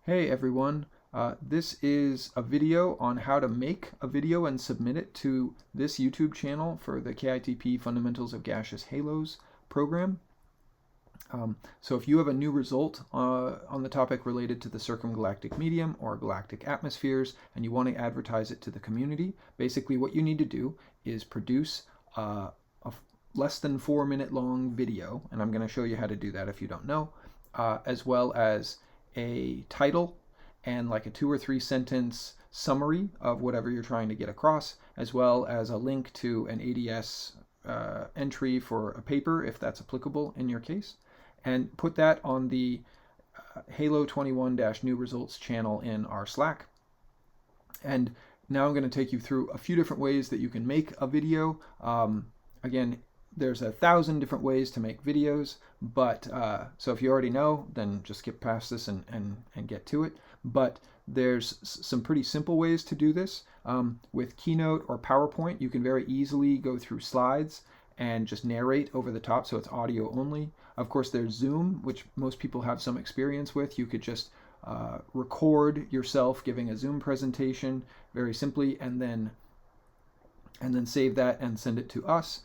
Hey everyone, this is a video on how to make a video and submit it to this YouTube channel for the KITP Fundamentals of Gaseous Halos program. So if you have a new result on the topic related to the circumgalactic medium or galactic atmospheres and you want to advertise it to the community, basically what you need to do is produce a less than 4-minute long video, and I'm going to show you how to do that if you don't know, as well as a title and like a 2 or 3 sentence summary of whatever you're trying to get across, as well as a link to an ADS entry for a paper if that's applicable in your case, and put that on the Halo 21-New Results channel in our Slack. And now I'm going to take you through a few different ways that you can make a video. Again, there's 1,000 different ways to make videos, but so if you already know, then just skip past this and get to it. But there's some pretty simple ways to do this. With Keynote or PowerPoint, you can very easily go through slides and just narrate over the top, so it's audio only. Of course, there's Zoom, which most people have some experience with. You could just record yourself giving a Zoom presentation very simply, and then save that and send it to us.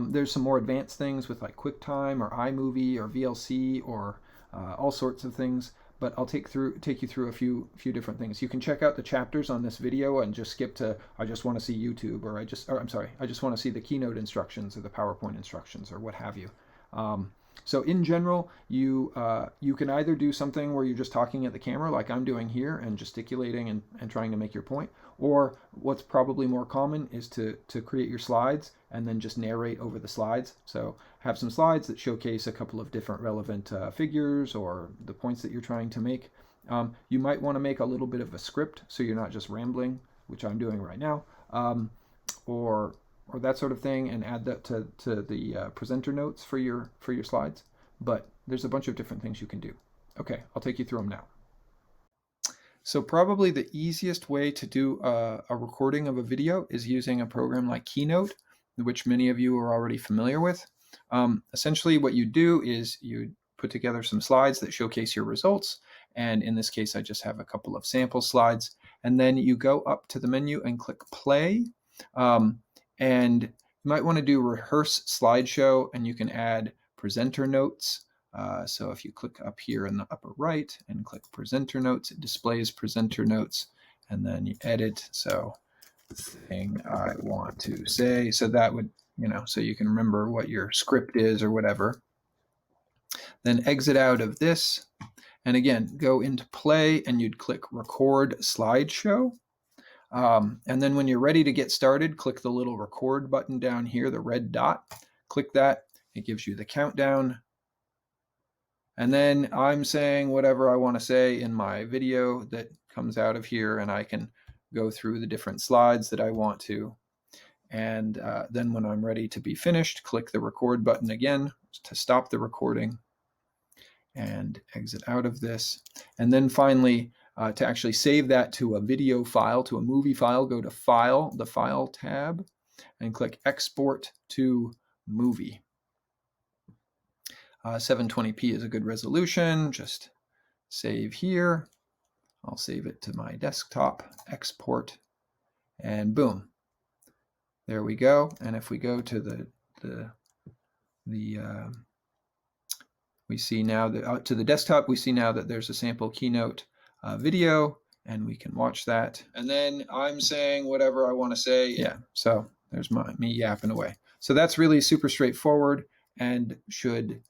There's some more advanced things with like QuickTime or iMovie or VLC or all sorts of things, but I'll take you through a few different things. You can check out the chapters on this video and just skip to I just want to see YouTube, or I just want to see the Keynote instructions or the PowerPoint instructions or what have you. So in general, you can either do something where you're just talking at the camera like I'm doing here and gesticulating and trying to make your point, or what's probably more common is to create your slides and then just narrate over the slides. So have some slides that showcase a couple of different relevant figures or the points that you're trying to make. You might want to make a little bit of a script so you're not just rambling, which I'm doing right now, or that sort of thing, and add that to the presenter notes for your slides. But there's a bunch of different things you can do. Okay, I'll take you through them now. So probably the easiest way to do a recording of a video is using a program like Keynote, which many of you are already familiar with. Essentially what you do is you put together some slides that showcase your results, and in this case I just have a couple of sample slides, and then you go up to the menu and click play. And you might want to do rehearse slideshow, and you can add presenter notes. So if you click up here in the upper right and click presenter notes, it displays presenter notes, and then you edit. So thing I want to say. So that would, so you can remember what your script is or whatever. Then exit out of this, and again, go into play, and you'd click record slideshow. And then when you're ready to get started, click the little record button down here, the red dot. Click that. It gives you the countdown. And then I'm saying whatever I want to say in my video that comes out of here, and I can go through the different slides that I want to. And then when I'm ready to be finished, click the record button again to stop the recording and exit out of this. And then finally, to actually save that to a video file, to a movie file, go to File, the File tab, and click Export to Movie. 720p is a good resolution. Just save here. I'll save it to my desktop, export, and boom. There we go. And if we go to we see now that to the desktop, we see now that there's a sample Keynote video, and we can watch that. And then I'm saying whatever I want to say. Yeah, so there's me yapping away. So that's really super straightforward and should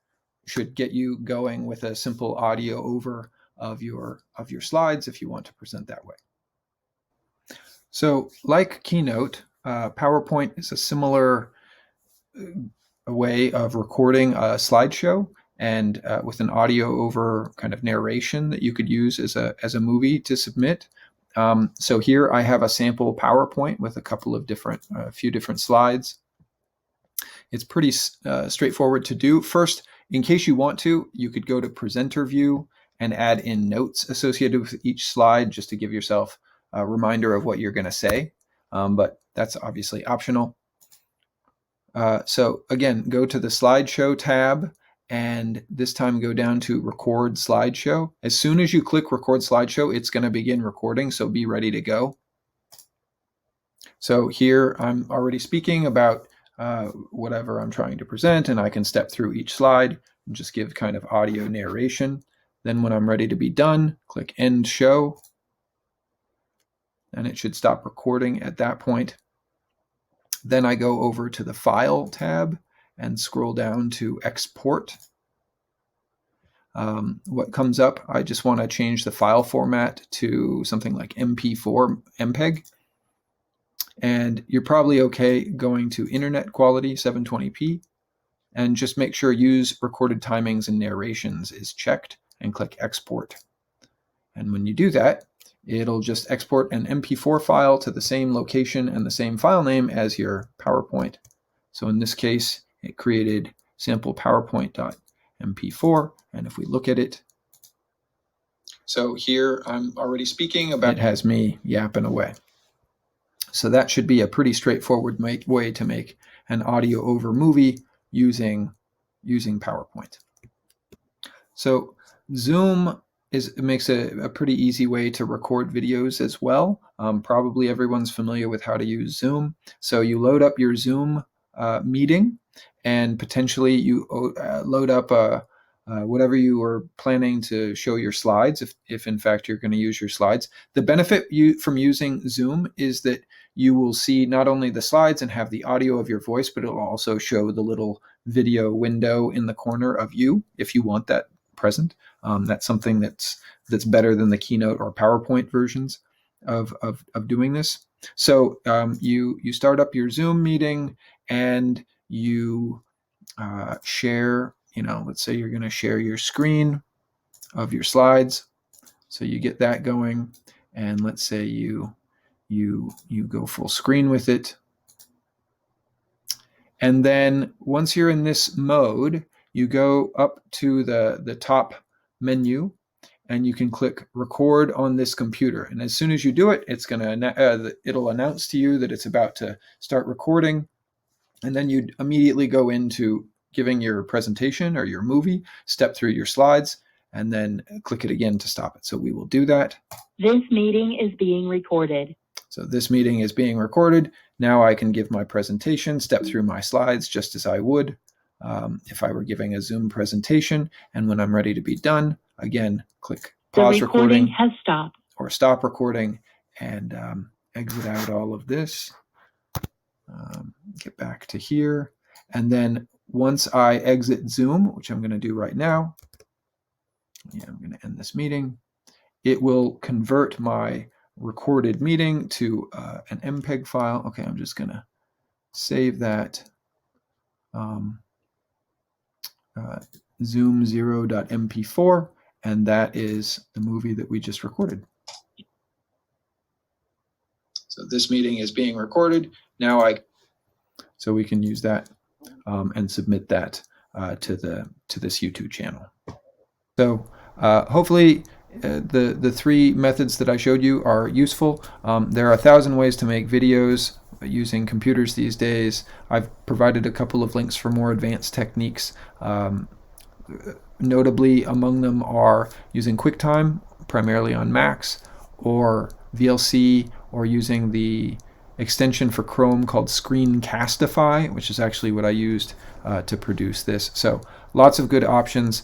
get you going with a simple audio over of your slides if you want to present that way. So like Keynote, PowerPoint is a similar way of recording a slideshow, and with an audio over kind of narration that you could use as a movie to submit. So here I have a sample PowerPoint with a couple of few different slides. It's pretty straightforward to do. First, in case you want to, you could go to presenter view and add in notes associated with each slide just to give yourself a reminder of what you're going to say. But that's obviously optional. So again, go to the slideshow tab and this time go down to record slideshow. As soon as you click record slideshow, it's going to begin recording, so be ready to go. So here I'm already speaking about whatever I'm trying to present, and I can step through each slide and just give kind of audio narration. Then when I'm ready to be done, click end show, and it should stop recording at that point. Then I go over to the File tab and scroll down to Export. What comes up, I just want to change the file format to something like MP4 MPEG. And you're probably okay going to internet quality 720p, and just make sure use recorded timings and narrations is checked and click export. And when you do that, it'll just export an MP4 file to the same location and the same file name as your PowerPoint. So in this case, it created sample PowerPoint.mp4, and if we look at it, so here I'm already speaking about, it has me yapping away. So that should be a pretty straightforward way to make an audio over movie using PowerPoint. So Zoom makes a pretty easy way to record videos as well. Probably everyone's familiar with how to use Zoom. So you load up your Zoom meeting, and potentially you load up whatever you were planning to show your slides, if in fact you're going to use your slides. The benefit from using Zoom is that you will see not only the slides and have the audio of your voice, but it'll also show the little video window in the corner of you if you want that present. That's something that's better than the Keynote or PowerPoint versions of doing this. So you start up your Zoom meeting and you share, let's say you're going to share your screen of your slides. So you get that going, and let's say you go full screen with it. And then once you're in this mode, you go up to the top menu, and you can click record on this computer. And as soon as you do it, it'll announce to you that it's about to start recording. And then you immediately go into giving your presentation or your movie, step through your slides, and then click it again to stop it. So we will do that. This meeting is being recorded. So this meeting is being recorded. Now I can give my presentation, step through my slides just as I would if I were giving a Zoom presentation. And when I'm ready to be done, again, click pause recording has stopped, or stop recording, and exit out all of this. Get back to here. And then once I exit Zoom, which I'm going to do right now, I'm going to end this meeting, it will convert my recorded meeting to an MPEG file. Okay, I'm just going to save that zoom0.mp4, and that is the movie that we just recorded. So this meeting is being recorded. Now so we can use that and submit that to this YouTube channel. So hopefully the three methods that I showed you are useful. There are 1,000 ways to make videos using computers these days. I've provided a couple of links for more advanced techniques. Notably among them are using QuickTime, primarily on Macs, or VLC, or using the extension for Chrome called Screencastify, which is actually what I used to produce this. So lots of good options.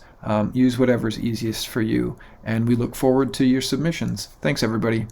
Use whatever's easiest for you, and we look forward to your submissions. Thanks, everybody.